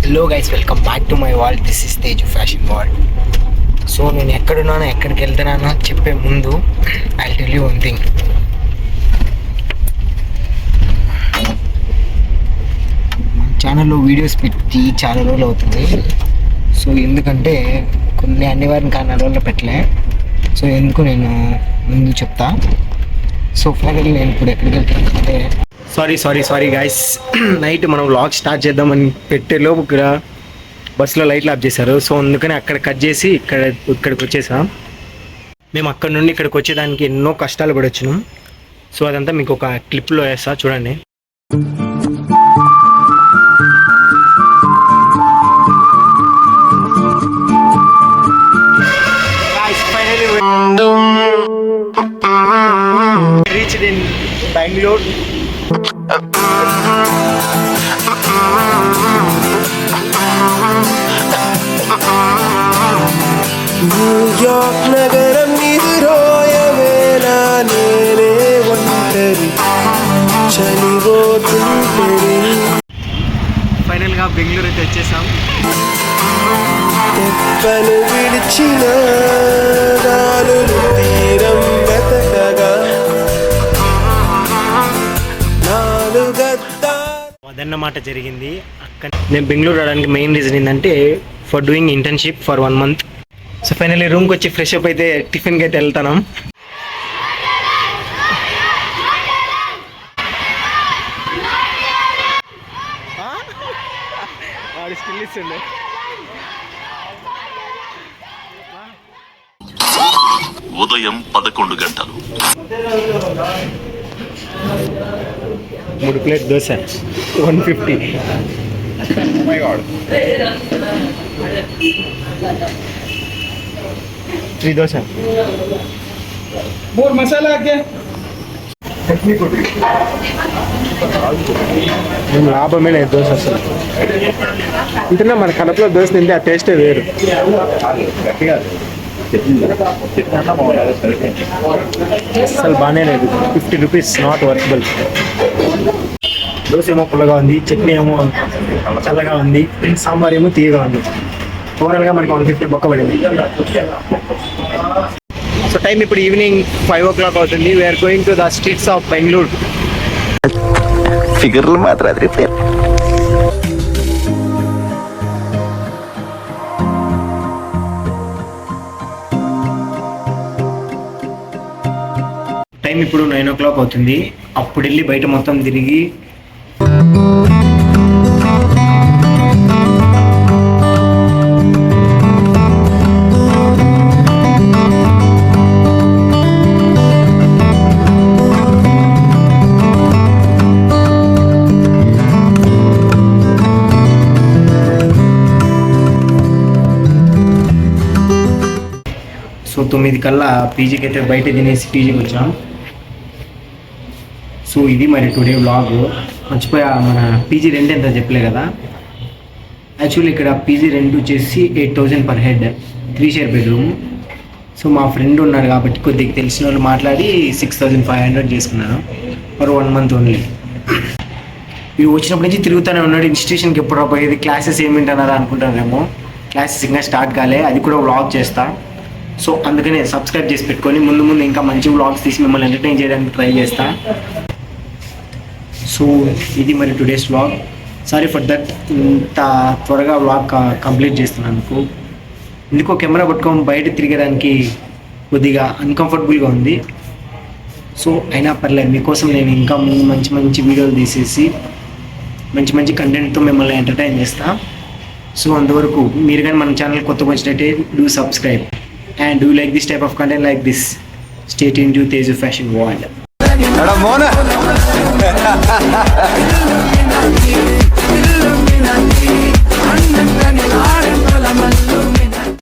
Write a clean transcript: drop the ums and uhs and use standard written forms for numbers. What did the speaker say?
Hello guys, welcome back to my world. This is Teju fashion world. So నేను ఎక్కడున్నానో ఎక్కడికి వెళ్తున్నానో చెప్పే ముందు I tell you one thing. ఛానల్లో videos పెట్టి చాలా రోజులు అవుతుంది. సో ఎందుకంటే కొన్ని అనివార్య కారణాల వల్ల పెట్టలే. సో ఎందుకు నేను ముందు చెప్తా. సో ఫైనల్ నేను ఇప్పుడు ఎక్కడికి వెళ్తానంటే సారీ గాయస్, నైట్ మనం వ్లాగ్ స్టార్ట్ చేద్దామని పెట్టేలోపు ఇక్కడ బస్సులో లైట్లు ఆఫ్ చేశారు. సో అందుకని అక్కడ కట్ చేసి ఇక్కడికి వచ్చేసాం. మేము అక్కడ నుండి ఇక్కడికి వచ్చేదానికి ఎన్నో కష్టాలు పడి వచ్చినాం. సో అదంతా మీకు ఒక క్లిప్లో వేస్తా, చూడండి. Reached in Bangalore. న్యూయార్క్ నగరం ఎదురోయవేళ నేనే ఒంటరి చలిపోతుంటరి. ఫైనల్గా బెంగళూరు అయితే వచ్చేసాం. తెప్పలు విడిచిన గాలులు తీరం వెతకగా అదన్నమాట జరిగింది. అక్కడ నేను బెంగళూరు రావడానికి మెయిన్ రీజన్ ఏంటంటే for doing internship for 1 month. So finally రూమ్కి వచ్చి ఫ్రెష్ అప్ అయితే టిఫిన్కి అయితే వెళ్తాను. ఉదయం 11 గంటలు. 3 ప్లేట్ దోశ 150. 3 దోశ. more మసాలా ఆగే. మేము లాభమే లేదు దోశ అసలు. ఇంతనా మన కడపలో దోశ తింటే ఆ టేస్టే వేరు. అసలు బాగానే లేదు. 50 రూపీస్ నాట్ వర్కబుల్. దోశ ఏమో పుల్లగా ఉంది, చట్నీ ఏమో చల్లగా ఉంది, సాంబార్ ఏమో తీయగా ఉంది. ఓవరాల్గా మనకి 150 బొక్క పడింది. సో టైం ఇప్పుడు ఈవినింగ్ 5 o'clock అవుతుంది. We're going to the streets of Bengaluru. ఫిగర్లు మాత్రం అదిరిపోయారు. టైం ఇప్పుడు 9 o'clock అవుతుంది. అప్పుడు వెళ్ళి బయట మొత్తం తిరిగి సో 9 కల్లా పీజీకి అయితే బయట తినేసి పీజీకి వచ్చాం. సో ఇది మరి టుడే వ్లాగ్. మర్చిపోయా, మన పీజీ రెంట్ ఎంత చెప్పలే కదా. యాక్చువల్లీ ఇక్కడ పీజీ రెంట్ వచ్చేసి 8,000 per head, 3 share bedroom. So మా ఫ్రెండ్ ఉన్నారు కాబట్టి కొద్దిగా తెలిసిన వాళ్ళు మాట్లాడి 6,500 చేసుకున్నాను ఫర్ 1 month ఓన్లీ. ఇవి వచ్చినప్పటి నుంచి తిరుగుతూనే ఉన్నాడు. ఇన్స్టిట్యూషన్కి ఎప్పుడు పోయేది, క్లాసెస్ ఏమి వింటున్నారా అనుకుంటారేమో. క్లాసెస్ ఇంకా స్టార్ట్ కాలే, అది కూడా వ్లాగ్ చేస్తా. సో అందుకనే సబ్స్క్రైబ్ చేసి పెట్టుకొని ముందు ఇంకా మంచి వ్లాగ్స్ తీసి మిమ్మల్ని ఎంటర్టైన్ చేయడానికి ట్రై చేస్తా. సో ఇది మరి today's vlog. Sorry for that, ఇంత త్వరగా వ్లాగ్ కంప్లీట్ చేస్తున్నాను. ఎందుకో కెమెరా పట్టుకొని బయట తిరిగడానికి కొద్దిగా అన్కంఫర్టబుల్గా ఉంది. సో అయినా పర్లేదు, మీకోసం నేను ఇంకా మంచి వీడియోలు తీసేసి మంచి కంటెంట్తో మిమ్మల్ని ఎంటర్టైన్ చేస్తా. సో అంతవరకు మీరు కానీ మన ఛానల్ కొత్తగా వచ్చినట్టే do subscribe and do like this type of content like this. Stay tuned to Teju Fashion World.